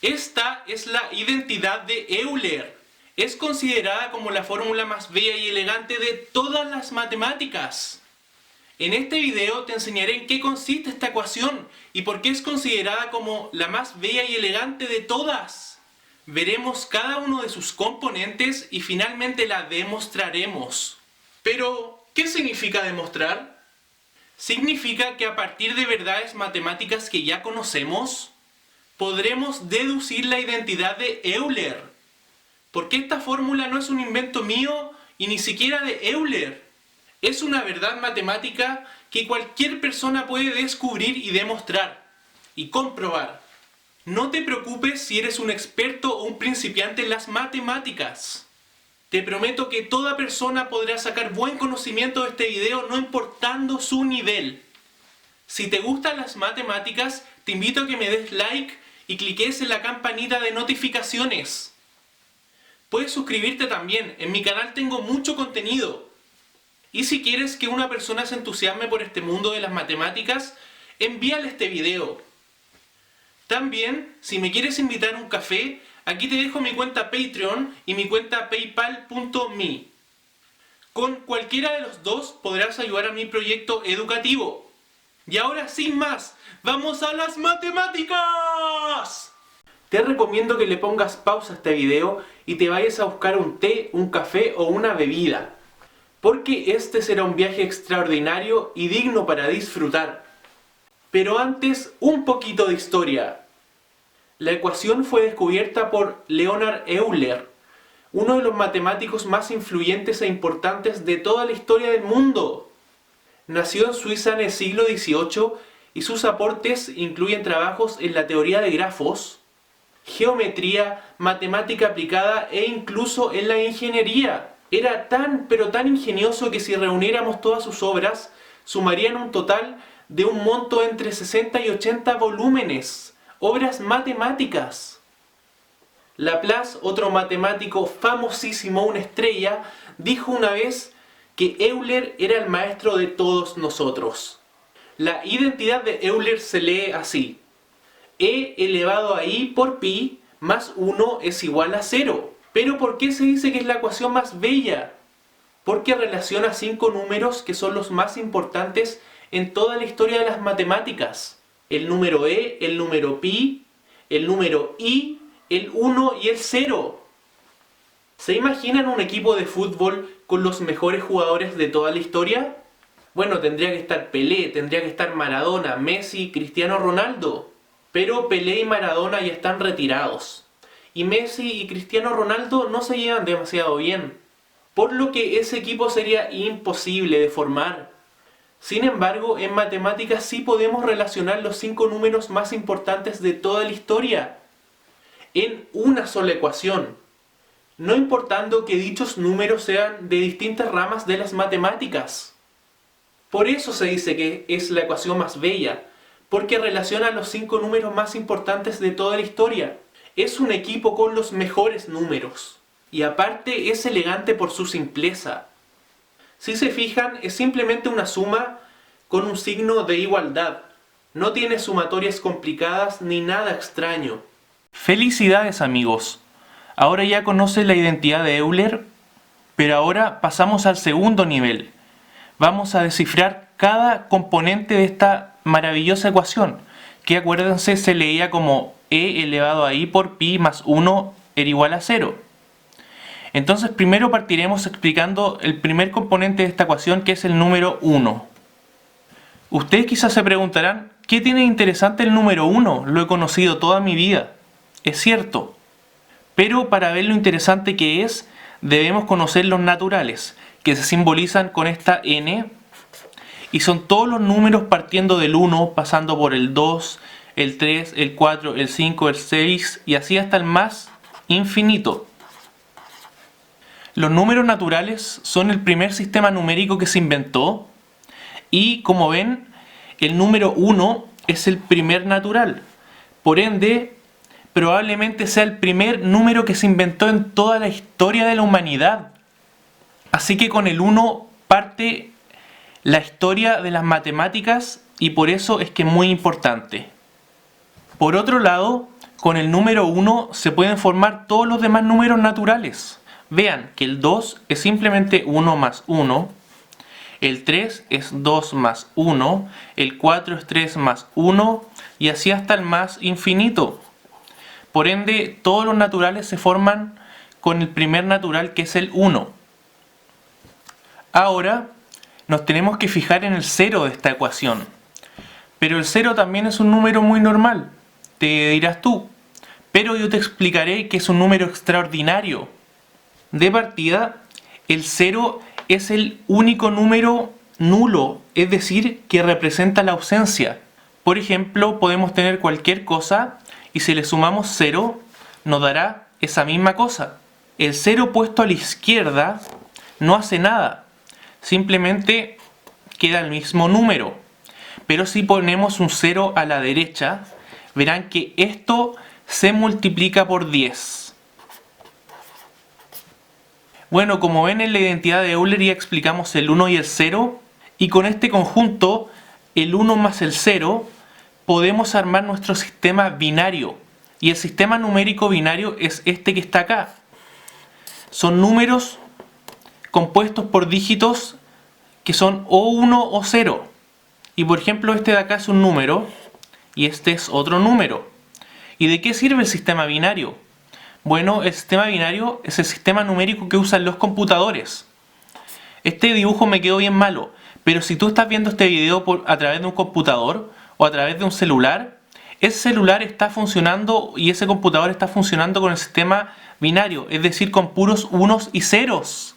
Esta es la identidad de Euler. Es considerada como la fórmula más bella y elegante de todas las matemáticas. En este video te enseñaré en qué consiste esta ecuación y por qué es considerada como la más bella y elegante de todas. Veremos cada uno de sus componentes y finalmente la demostraremos. Pero, ¿qué significa demostrar? Significa que a partir de verdades matemáticas que ya conocemos, podremos deducir la identidad de Euler. Porque esta fórmula no es un invento mío y ni siquiera de Euler. Es una verdad matemática que cualquier persona puede descubrir y demostrar y comprobar. No te preocupes si eres un experto o un principiante en las matemáticas. Te prometo que toda persona podrá sacar buen conocimiento de este video no importando su nivel. Si te gustan las matemáticas, te invito a que me des like y cliques en la campanita de notificaciones. Puedes suscribirte también, en mi canal tengo mucho contenido. Y si quieres que una persona se entusiasme por este mundo de las matemáticas, envíale este video. También, si me quieres invitar a un café, aquí te dejo mi cuenta Patreon y mi cuenta paypal.me. Con cualquiera de los dos podrás ayudar a mi proyecto educativo. Y ahora sin más, ¡vamos a las matemáticas! Te recomiendo que le pongas pausa a este video y te vayas a buscar un té, un café o una bebida. Porque este será un viaje extraordinario y digno para disfrutar. Pero antes, un poquito de historia. La ecuación fue descubierta por Leonhard Euler, uno de los matemáticos más influyentes e importantes de toda la historia del mundo. Nació en Suiza en el siglo XVIII y sus aportes incluyen trabajos en la teoría de grafos, geometría, matemática aplicada e incluso en la ingeniería. Era tan pero tan ingenioso que si reuniéramos todas sus obras, sumarían un total de un monto entre 60 y 80 volúmenes, obras matemáticas. Laplace, otro matemático famosísimo, una estrella, dijo una vez que Euler era el maestro de todos nosotros. La identidad de Euler se lee así: E elevado a i por pi más 1 es igual a 0. ¿Pero por qué se dice que es la ecuación más bella? Porque relaciona 5 números que son los más importantes en toda la historia de las matemáticas. El número e, el número pi, el número i, el 1 y el 0. ¿Se imaginan un equipo de fútbol con los mejores jugadores de toda la historia? Bueno, tendría que estar Pelé, tendría que estar Maradona, Messi, Cristiano Ronaldo. Pero Pelé y Maradona ya están retirados. Y Messi y Cristiano Ronaldo no se llevan demasiado bien, por lo que ese equipo sería imposible de formar. Sin embargo, en matemáticas sí podemos relacionar los 5 números más importantes de toda la historia en una sola ecuación, no importando que dichos números sean de distintas ramas de las matemáticas. Por eso se dice que es la ecuación más bella, porque relaciona los 5 números más importantes de toda la historia. Es un equipo con los mejores números. Y aparte es elegante por su simpleza. Si se fijan, es simplemente una suma con un signo de igualdad. No tiene sumatorias complicadas ni nada extraño. Felicidades, amigos. Ahora ya conocen la identidad de Euler, pero ahora pasamos al segundo nivel. Vamos a descifrar cada componente de esta maravillosa ecuación, que acuérdense se leía como e elevado a i por pi más 1 era igual a 0. Entonces primero partiremos explicando el primer componente de esta ecuación, que es el número 1. Ustedes quizás se preguntarán, ¿qué tiene de interesante el número 1? Lo he conocido toda mi vida. Es cierto. Pero para ver lo interesante que es, debemos conocer los naturales, que se simbolizan con esta n, y son todos los números partiendo del 1, pasando por el 2, el 3, el 4, el 5, el 6 y así hasta el más infinito. Los números naturales son el primer sistema numérico que se inventó y, como ven, el número 1 es el primer natural. Por ende, probablemente sea el primer número que se inventó en toda la historia de la humanidad. Así que con el 1 parte la historia de las matemáticas y por eso es que es muy importante. Por otro lado, con el número 1 se pueden formar todos los demás números naturales. Vean que el 2 es simplemente 1 más 1, el 3 es 2 más 1, el 4 es 3 más 1 y así hasta el más infinito. Por ende, todos los naturales se forman con el primer natural, que es el 1. Ahora nos tenemos que fijar en el 0 de esta ecuación. Pero el 0 también es un número muy normal, te dirás tú. Pero yo te explicaré que es un número extraordinario. De partida, el 0 es el único número nulo, es decir, que representa la ausencia. Por ejemplo, podemos tener cualquier cosa y si le sumamos 0, nos dará esa misma cosa. El 0 puesto a la izquierda no hace nada, simplemente queda el mismo número. Pero si ponemos un 0 a la derecha, verán que esto se multiplica por 10. Bueno, como ven en la identidad de Euler ya explicamos el 1 y el 0, y con este conjunto, el 1 más el 0, podemos armar nuestro sistema binario. Y el sistema numérico binario es este que está acá. Son números compuestos por dígitos que son o 1 o 0. Y por ejemplo este de acá es un número y este es otro número. ¿Y de qué sirve el sistema binario? Bueno, el sistema binario es el sistema numérico que usan los computadores. Este dibujo me quedó bien malo, pero si tú estás viendo este video a través de un computador o a través de un celular, ese celular está funcionando y ese computador está funcionando con el sistema binario, es decir, con puros unos y ceros.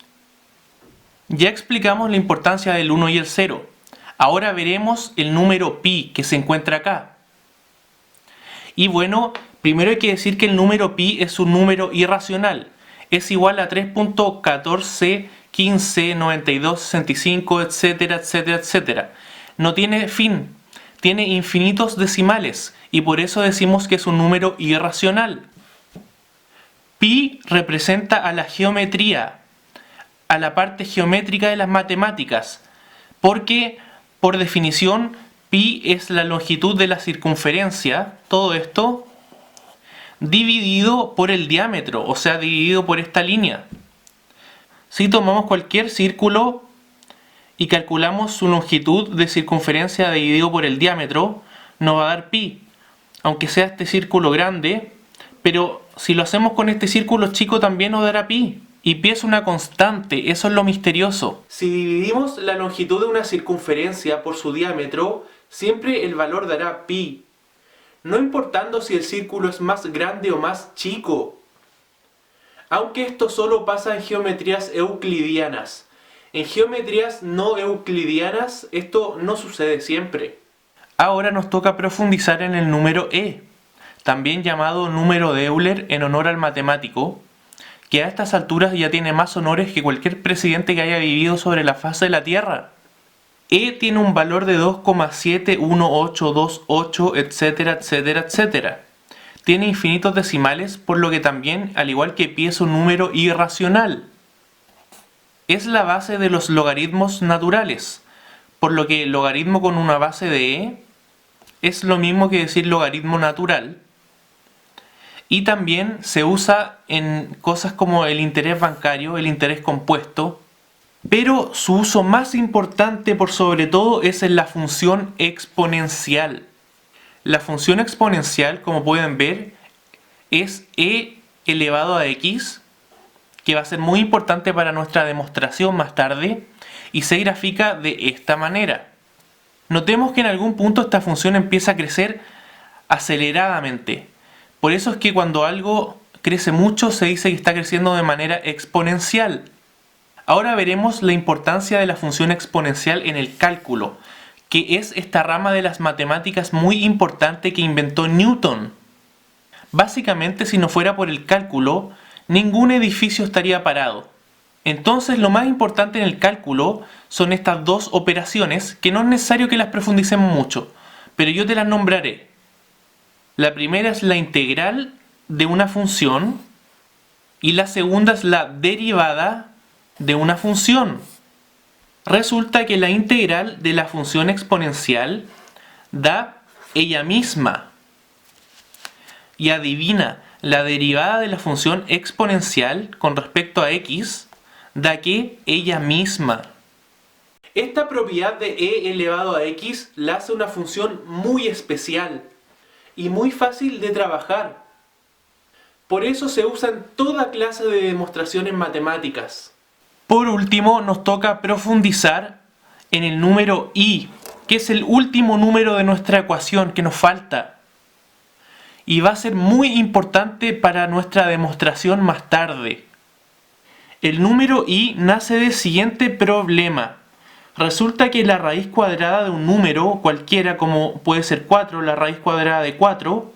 Ya explicamos la importancia del 1 y el 0. Ahora veremos el número pi que se encuentra acá. Y bueno, primero hay que decir que el número pi es un número irracional. Es igual a 3.14, 15, 92, 65, etcétera, etcétera, etcétera. No tiene fin, tiene infinitos decimales y por eso decimos que es un número irracional. Pi representa a la geometría, a la parte geométrica de las matemáticas, porque por definición pi es la longitud de la circunferencia, todo esto, dividido por el diámetro, o sea, dividido por esta línea. Si tomamos cualquier círculo y calculamos su longitud de circunferencia dividido por el diámetro, nos va a dar pi, aunque sea este círculo grande, pero si lo hacemos con este círculo chico también nos dará pi. Y pi es una constante, eso es lo misterioso. Si dividimos la longitud de una circunferencia por su diámetro, siempre el valor dará pi, no importando si el círculo es más grande o más chico. Aunque esto solo pasa en geometrías euclidianas. En geometrías no euclidianas esto no sucede siempre. Ahora nos toca profundizar en el número e, también llamado número de Euler en honor al matemático, que a estas alturas ya tiene más honores que cualquier presidente que haya vivido sobre la faz de la Tierra. E tiene un valor de 2,71828, etcétera, etcétera, etcétera. Tiene infinitos decimales, por lo que también, al igual que pi, es un número irracional. Es la base de los logaritmos naturales, por lo que logaritmo con una base de e es lo mismo que decir logaritmo natural. Y también se usa en cosas como el interés bancario, el interés compuesto, pero su uso más importante por sobre todo es en la función exponencial. La función exponencial, como pueden ver, es e elevado a x, que va a ser muy importante para nuestra demostración más tarde, y se grafica de esta manera. Notemos que en algún punto esta función empieza a crecer aceleradamente. Por eso es que cuando algo crece mucho se dice que está creciendo de manera exponencial. Ahora veremos la importancia de la función exponencial en el cálculo, que es esta rama de las matemáticas muy importante que inventó Newton. Básicamente, si no fuera por el cálculo, ningún edificio estaría parado. Entonces, lo más importante en el cálculo son estas dos operaciones, que no es necesario que las profundicemos mucho, pero yo te las nombraré. La primera es la integral de una función y la segunda es la derivada de una función. Resulta que la integral de la función exponencial da ella misma. y adivina, la derivada de la función exponencial con respecto a x da que ella misma. Esta propiedad de e elevado a x la hace una función muy especial y muy fácil de trabajar. Por eso se usa en toda clase de demostraciones matemáticas. Por último, nos toca profundizar en el número i, que es el último número de nuestra ecuación que nos falta. Y va a ser muy importante para nuestra demostración más tarde. El número i nace del siguiente problema. Resulta que la raíz cuadrada de un número cualquiera, como puede ser 4, la raíz cuadrada de 4,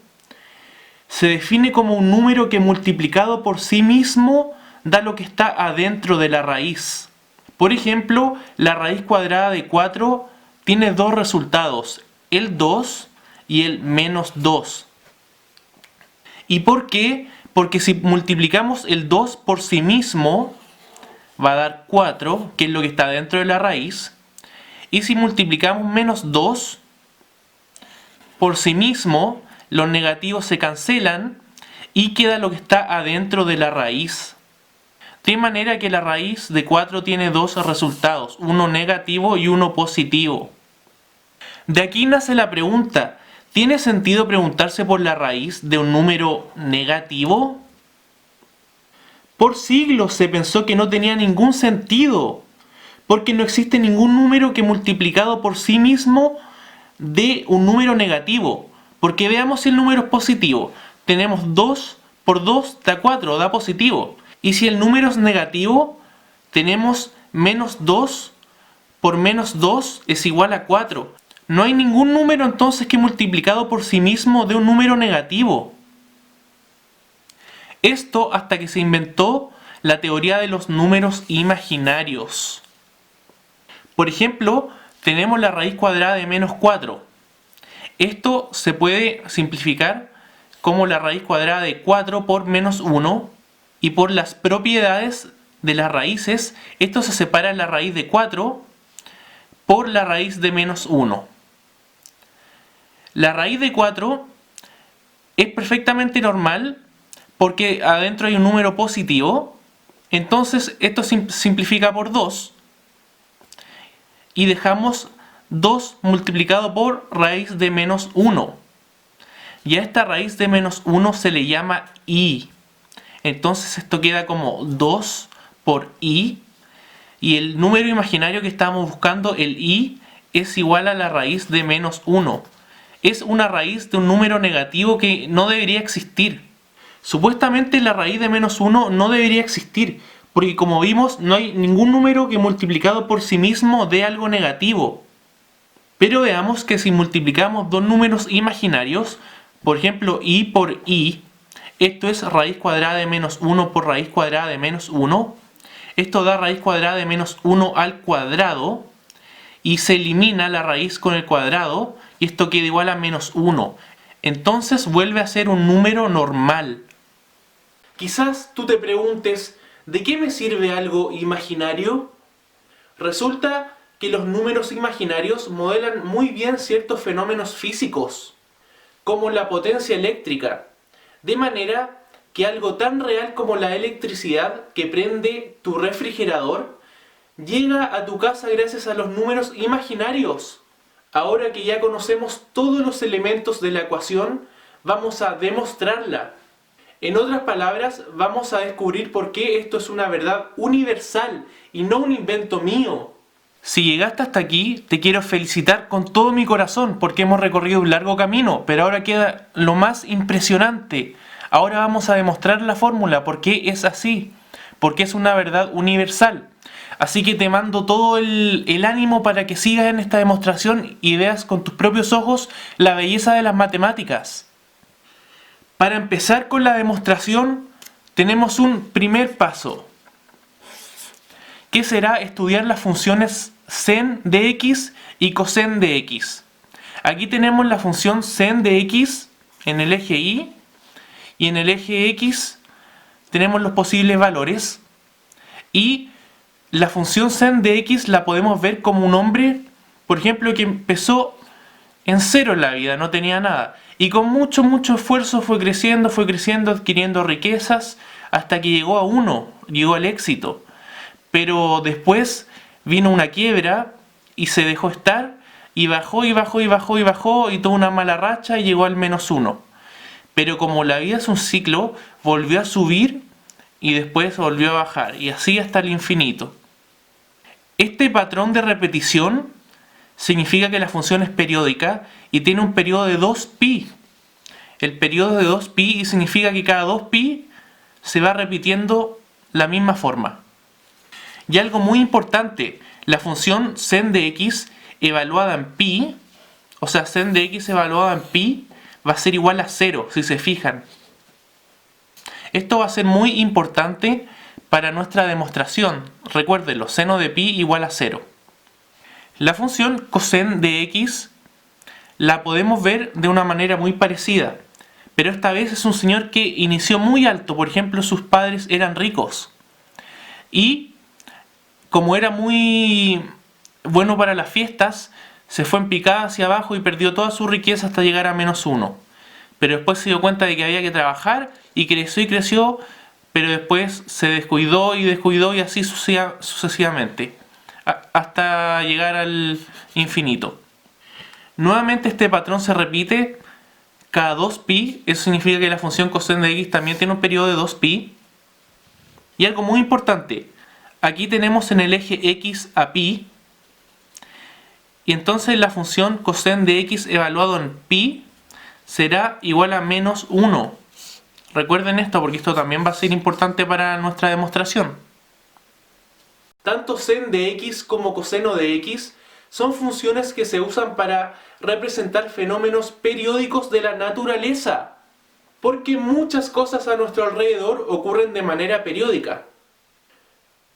se define como un número que multiplicado por sí mismo da lo que está adentro de la raíz. Por ejemplo, la raíz cuadrada de 4 tiene dos resultados, el 2 y el menos 2. ¿Y por qué? Porque si multiplicamos el 2 por sí mismo, va a dar 4, que es lo que está dentro de la raíz. Y si multiplicamos menos 2 por sí mismo, los negativos se cancelan y queda lo que está adentro de la raíz. De manera que la raíz de 4 tiene dos resultados, uno negativo y uno positivo. De aquí nace la pregunta, ¿tiene sentido preguntarse por la raíz de un número negativo? Por siglos se pensó que no tenía ningún sentido, porque no existe ningún número que multiplicado por sí mismo dé un número negativo. Porque veamos si el número es positivo. Tenemos 2 por 2 da 4, da positivo. Y si el número es negativo, tenemos menos 2 por menos 2 es igual a 4. No hay ningún número entonces que multiplicado por sí mismo dé un número negativo. Esto hasta que se inventó la teoría de los números imaginarios. Por ejemplo, tenemos la raíz cuadrada de menos 4. Esto se puede simplificar como la raíz cuadrada de 4 por menos 1, y por las propiedades de las raíces, esto se separa en la raíz de 4 por la raíz de menos 1. La raíz de 4 es perfectamente normal porque adentro hay un número positivo, entonces esto se simplifica por 2 y dejamos 2 multiplicado por raíz de menos 1. Y a esta raíz de menos 1 se le llama i. Entonces esto queda como 2 por i. Y el número imaginario que estamos buscando, el i, es igual a la raíz de menos 1. Es una raíz de un número negativo que no debería existir. Supuestamente la raíz de menos 1 no debería existir, porque como vimos no hay ningún número que multiplicado por sí mismo dé algo negativo. Pero veamos que si multiplicamos dos números imaginarios, por ejemplo i por i, esto es raíz cuadrada de menos 1 por raíz cuadrada de menos 1, esto da raíz cuadrada de menos 1 al cuadrado, y se elimina la raíz con el cuadrado, y esto queda igual a menos 1. Entonces vuelve a ser un número normal. Quizás tú te preguntes, ¿de qué me sirve algo imaginario? Resulta que los números imaginarios modelan muy bien ciertos fenómenos físicos, como la potencia eléctrica, de manera que algo tan real como la electricidad que prende tu refrigerador llega a tu casa gracias a los números imaginarios. Ahora que ya conocemos todos los elementos de la ecuación, vamos a demostrarla. En otras palabras, vamos a descubrir por qué esto es una verdad universal y no un invento mío. Si llegaste hasta aquí, te quiero felicitar con todo mi corazón porque hemos recorrido un largo camino, pero ahora queda lo más impresionante. Ahora vamos a demostrar la fórmula, por qué es así, porque es una verdad universal. Así que te mando todo el ánimo para que sigas en esta demostración y veas con tus propios ojos la belleza de las matemáticas. Para empezar con la demostración, tenemos un primer paso, que será estudiar las funciones sen de x y cosen de x. Aquí tenemos la función sen de x en el eje y en el eje x tenemos los posibles valores, y la función sen de x la podemos ver como un hombre, por ejemplo, que empezó en 0 en la vida, no tenía nada, Y con mucho esfuerzo fue creciendo, adquiriendo riquezas, hasta que llegó a 1, llegó al éxito. Pero después vino una quiebra y se dejó estar, y bajó y tuvo una mala racha y llegó al -1. Pero como la vida es un ciclo, volvió a subir y después volvió a bajar, y así hasta el infinito. Este patrón de repetición significa que la función es periódica y tiene un periodo de 2π. El periodo de 2π significa que cada 2π se va repitiendo la misma forma. Y algo muy importante, la función sen de x evaluada en π, o sea, sen de x evaluada en π, va a ser igual a 0, si se fijan. Esto va a ser muy importante para nuestra demostración. Recuérdenlo, seno de pi igual a 0. La función coseno de x la podemos ver de una manera muy parecida, pero esta vez es un señor que inició muy alto. Por ejemplo, sus padres eran ricos y como era muy bueno para las fiestas, se fue en picada hacia abajo y perdió toda su riqueza hasta llegar a -1. Pero después se dio cuenta de que había que trabajar y creció, pero después se descuidó y así sucesivamente, hasta llegar al infinito. Nuevamente este patrón se repite cada 2π, eso significa que la función coseno de x también tiene un periodo de 2π. Y algo muy importante, aquí tenemos en el eje x a π, y entonces la función coseno de x evaluado en π será igual a -1. Recuerden esto porque esto también va a ser importante para nuestra demostración. Tanto sen de x como coseno de x son funciones que se usan para representar fenómenos periódicos de la naturaleza, porque muchas cosas a nuestro alrededor ocurren de manera periódica.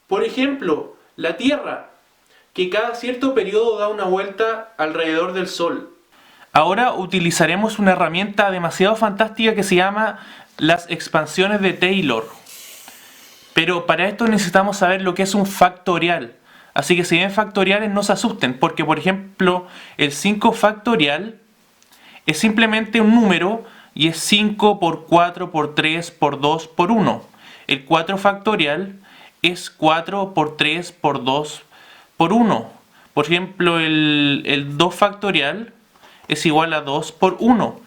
Por ejemplo, la Tierra, que cada cierto periodo da una vuelta alrededor del Sol. Ahora utilizaremos una herramienta demasiado fantástica que se llama las expansiones de Taylor. Pero para esto necesitamos saber lo que es un factorial. Así que si ven factoriales no se asusten, porque por ejemplo el 5 factorial es simplemente un número y es 5 por 4 por 3 por 2 por 1. El 4 factorial es 4 por 3 por 2 por 1. Por ejemplo el 2 factorial es igual a 2 por 1.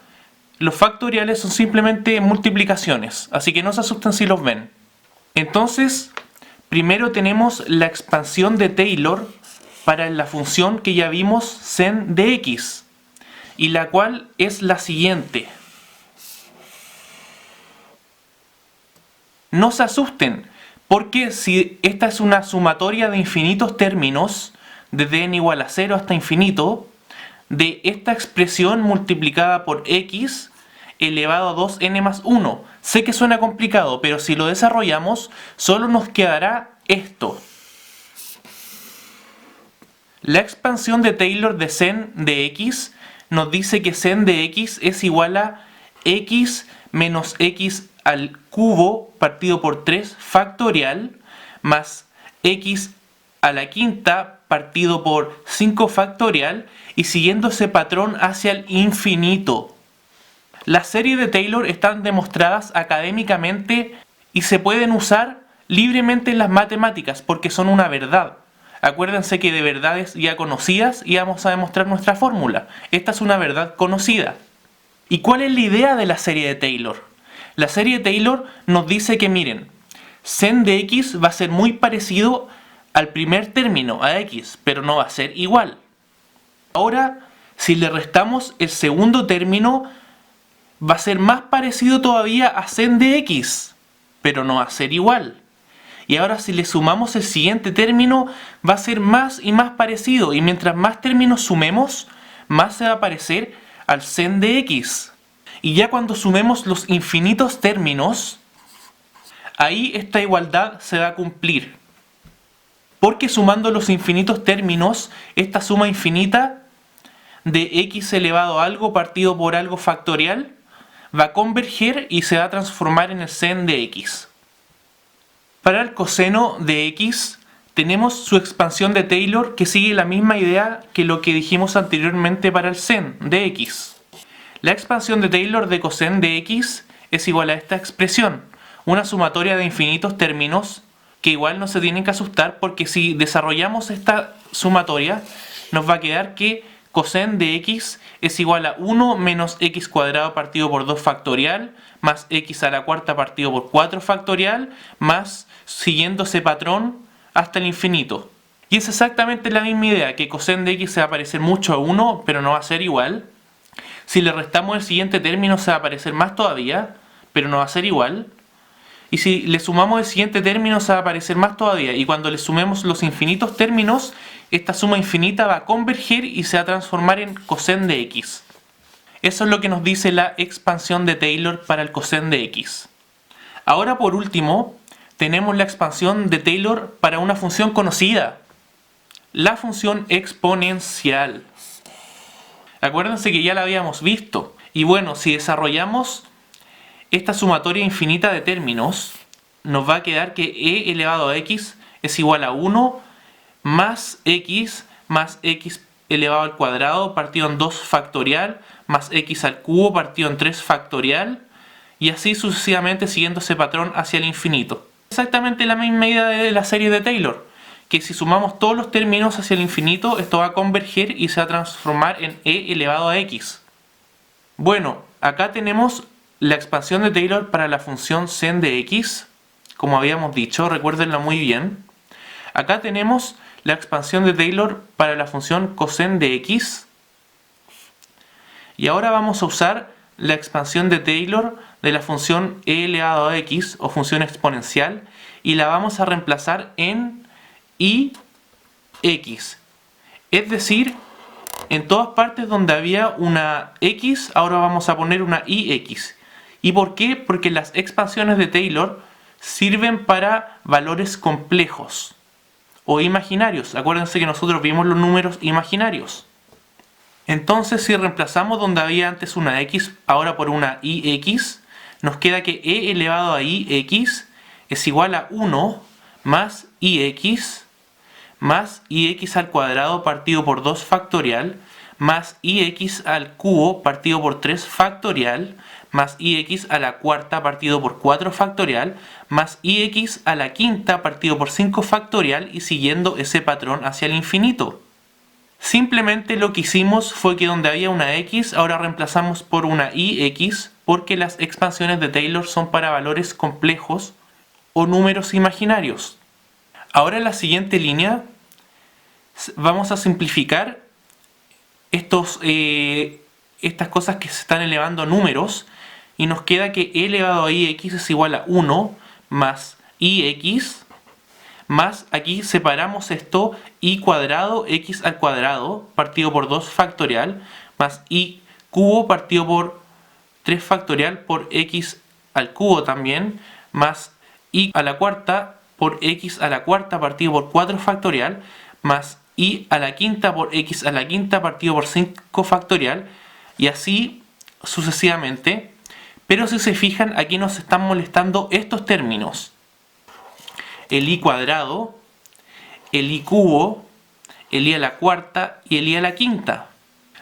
Los factoriales son simplemente multiplicaciones, así que no se asusten si los ven. Entonces, primero tenemos la expansión de Taylor para la función que ya vimos, sen de x, y la cual es la siguiente. No se asusten, porque si esta es una sumatoria de infinitos términos, desde n igual a 0 hasta infinito, de esta expresión multiplicada por x elevado a 2n más 1. Sé que suena complicado, pero si lo desarrollamos, solo nos quedará esto. La expansión de Taylor de sen de x nos dice que sen de x es igual a x menos x al cubo partido por 3 factorial más x a la quinta partido por 5 factorial, y siguiendo ese patrón hacia el infinito. Las series de Taylor están demostradas académicamente y se pueden usar libremente en las matemáticas porque son una verdad. Acuérdense que de verdades ya conocidas íbamos a demostrar nuestra fórmula. Esta es una verdad conocida. ¿Y cuál es la idea de la serie de Taylor? La serie de Taylor nos dice que miren, sen de x va a ser muy parecido al primer término, a x, pero no va a ser igual. Ahora, si le restamos el segundo término, va a ser más parecido todavía a sen de x, pero no va a ser igual. Y ahora si le sumamos el siguiente término, va a ser más y más parecido, y mientras más términos sumemos, más se va a parecer al sen de x. Y ya cuando sumemos los infinitos términos, ahí esta igualdad se va a cumplir. Porque sumando los infinitos términos, esta suma infinita de x elevado a algo partido por algo factorial va a converger y se va a transformar en el sen de x. Para el coseno de x tenemos su expansión de Taylor que sigue la misma idea que lo que dijimos anteriormente para el sen de x. La expansión de Taylor de coseno de x es igual a esta expresión, una sumatoria de infinitos términos que igual no se tienen que asustar, porque si desarrollamos esta sumatoria nos va a quedar que coseno de x es igual a 1 menos x cuadrado partido por 2 factorial más x a la cuarta partido por 4 factorial más siguiendo ese patrón hasta el infinito. Y es exactamente la misma idea, que coseno de x se va a parecer mucho a 1, pero no va a ser igual. Si le restamos el siguiente término se va a parecer más todavía, pero no va a ser igual. Y si le sumamos el siguiente término se va a parecer más todavía. Y cuando le sumemos los infinitos términos, esta suma infinita va a converger y se va a transformar en coseno de x. Eso es lo que nos dice la expansión de Taylor para el coseno de x. Ahora por último, tenemos la expansión de Taylor para una función conocida, la función exponencial. Acuérdense que ya la habíamos visto. Y bueno, si desarrollamos esta sumatoria infinita de términos, nos va a quedar que e elevado a x es igual a 1 más x elevado al cuadrado partido en 2 factorial más x al cubo partido en 3 factorial, y así sucesivamente siguiendo ese patrón hacia el infinito. Exactamente la misma idea de la serie de Taylor, que si sumamos todos los términos hacia el infinito, esto va a converger y se va a transformar en e elevado a x. Bueno, acá tenemos la expansión de Taylor para la función sen de x, como habíamos dicho, recuérdenla muy bien. Acá tenemos la expansión de Taylor para la función coseno de x. Y ahora vamos a usar la expansión de Taylor de la función e elevado a x o función exponencial y la vamos a reemplazar en ix. Es decir, en todas partes donde había una x, ahora vamos a poner una ix. ¿Y por qué? Porque las expansiones de Taylor sirven para valores complejos o imaginarios. Acuérdense que nosotros vimos los números imaginarios. Entonces, si reemplazamos donde había antes una x, ahora por una ix, nos queda que e elevado a ix es igual a 1 más ix al cuadrado partido por 2 factorial más ix al cubo partido por 3 factorial más ix a la cuarta partido por 4 factorial más ix a la quinta partido por 5 factorial, y siguiendo ese patrón hacia el infinito. Simplemente lo que hicimos fue que donde había una x, ahora reemplazamos por una ix, porque las expansiones de Taylor son para valores complejos o números imaginarios. Ahora en la siguiente línea vamos a simplificar estas cosas que se están elevando a números, y nos queda que e elevado a ix es igual a 1 más ix más, aquí separamos esto, y cuadrado x al cuadrado partido por 2 factorial más y cubo partido por 3 factorial por x al cubo también más y a la cuarta por x a la cuarta partido por 4 factorial más y a la quinta por x a la quinta partido por 5 factorial, y así sucesivamente. Pero si se fijan, aquí nos están molestando estos términos: el i cuadrado, el i cubo, el i a la cuarta y el i a la quinta.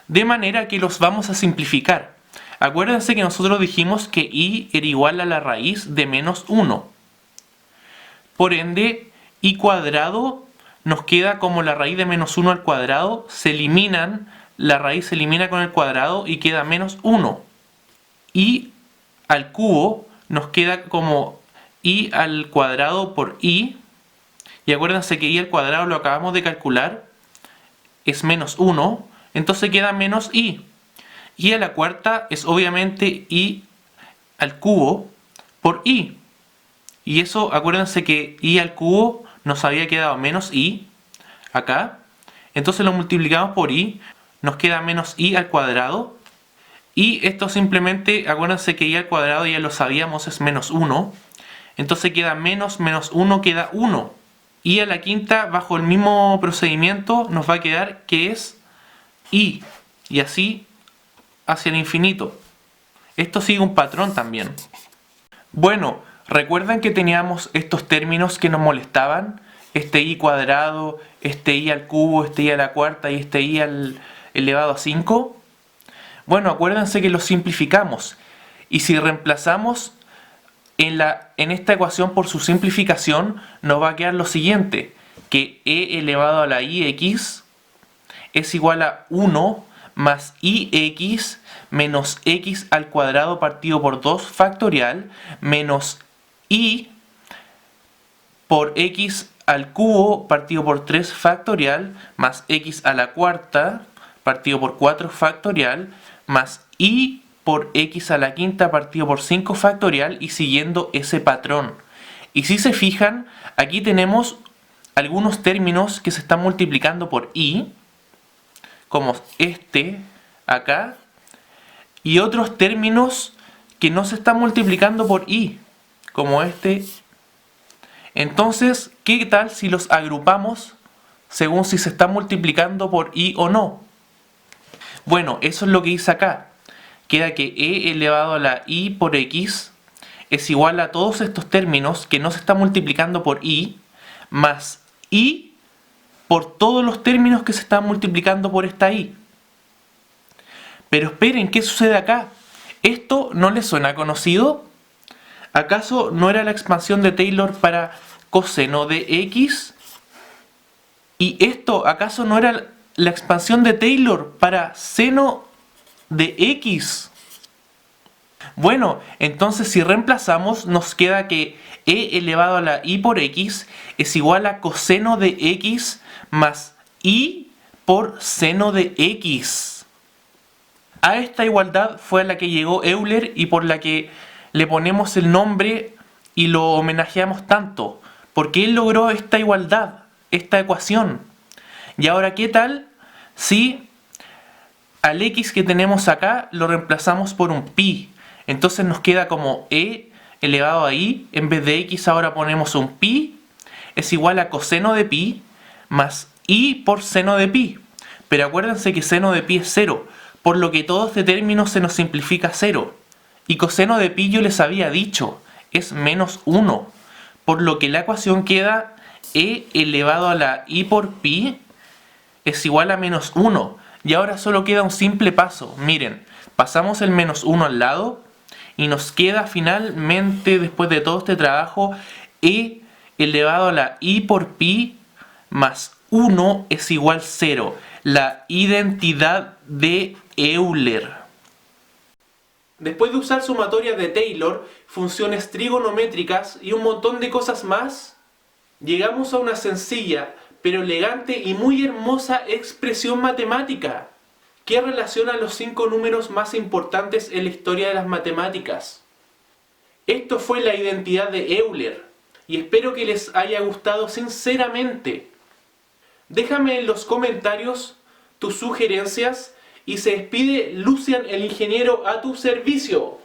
De manera que los vamos a simplificar. Acuérdense que nosotros dijimos que i era igual a la raíz de menos 1. Por ende, i cuadrado nos queda como la raíz de menos 1 al cuadrado. Se eliminan, la raíz se elimina con el cuadrado y queda menos 1. I al cubo nos queda como i al cuadrado por i, y acuérdense que i al cuadrado lo acabamos de calcular, es menos 1, entonces queda menos i. I a la cuarta es obviamente i al cubo por i, y eso acuérdense que i al cubo nos había quedado menos i acá, entonces lo multiplicamos por i, nos queda menos i al cuadrado. Y esto simplemente, acuérdense que i al cuadrado ya lo sabíamos, es menos 1. Entonces queda menos 1, queda 1. Y a la quinta, bajo el mismo procedimiento, nos va a quedar que es i. Y así hacia el infinito. Esto sigue un patrón también. Bueno, ¿recuerdan que teníamos estos términos que nos molestaban? Este i cuadrado, este i al cubo, este i a la cuarta y este i al elevado a 5. Bueno, acuérdense que lo simplificamos. Y si reemplazamos en esta ecuación por su simplificación, nos va a quedar lo siguiente, que e elevado a la ix es igual a 1 más ix menos x al cuadrado partido por 2 factorial menos y por x al cubo partido por 3 factorial más x a la cuarta partido por 4 factorial más y por x a la quinta partido por 5 factorial y siguiendo ese patrón. Y si se fijan, aquí tenemos algunos términos que se están multiplicando por y, como este acá, y otros términos que no se están multiplicando por y, como este. Entonces, ¿qué tal si los agrupamos según si se están multiplicando por y o no? Bueno, eso es lo que hice acá. Queda que e elevado a la y por x es igual a todos estos términos que no se están multiplicando por y, más y por todos los términos que se están multiplicando por esta y. Pero esperen, ¿qué sucede acá? ¿Esto no les suena conocido? ¿Acaso no era la expansión de Taylor para coseno de x? ¿Y esto acaso no era la expansión de Taylor para seno de x? Bueno, entonces si reemplazamos nos queda que e elevado a la y por x es igual a coseno de x más y por seno de x. A esta igualdad fue a la que llegó Euler y por la que le ponemos el nombre y lo homenajeamos tanto, porque él logró esta igualdad, esta ecuación. Y ahora, ¿qué tal si al x que tenemos acá lo reemplazamos por un pi? Entonces nos queda como e elevado a y, en vez de x ahora ponemos un pi, es igual a coseno de pi más y por seno de pi. Pero acuérdense que seno de pi es 0, por lo que todo este término se nos simplifica a 0. Y coseno de pi yo les había dicho, es menos 1, por lo que la ecuación queda e elevado a la y por pi es igual a menos 1. Y ahora solo queda un simple paso. Miren, pasamos el menos 1 al lado y nos queda finalmente, después de todo este trabajo, e elevado a la y por pi más 1 es igual a 0. La identidad de Euler. Después de usar sumatorias de Taylor, funciones trigonométricas y un montón de cosas más, llegamos a una sencilla, pero elegante y muy hermosa expresión matemática que relaciona los 5 números más importantes en la historia de las matemáticas. Esto fue la identidad de Euler y espero que les haya gustado sinceramente. Déjame en los comentarios tus sugerencias y se despide Lucian el ingeniero a tu servicio.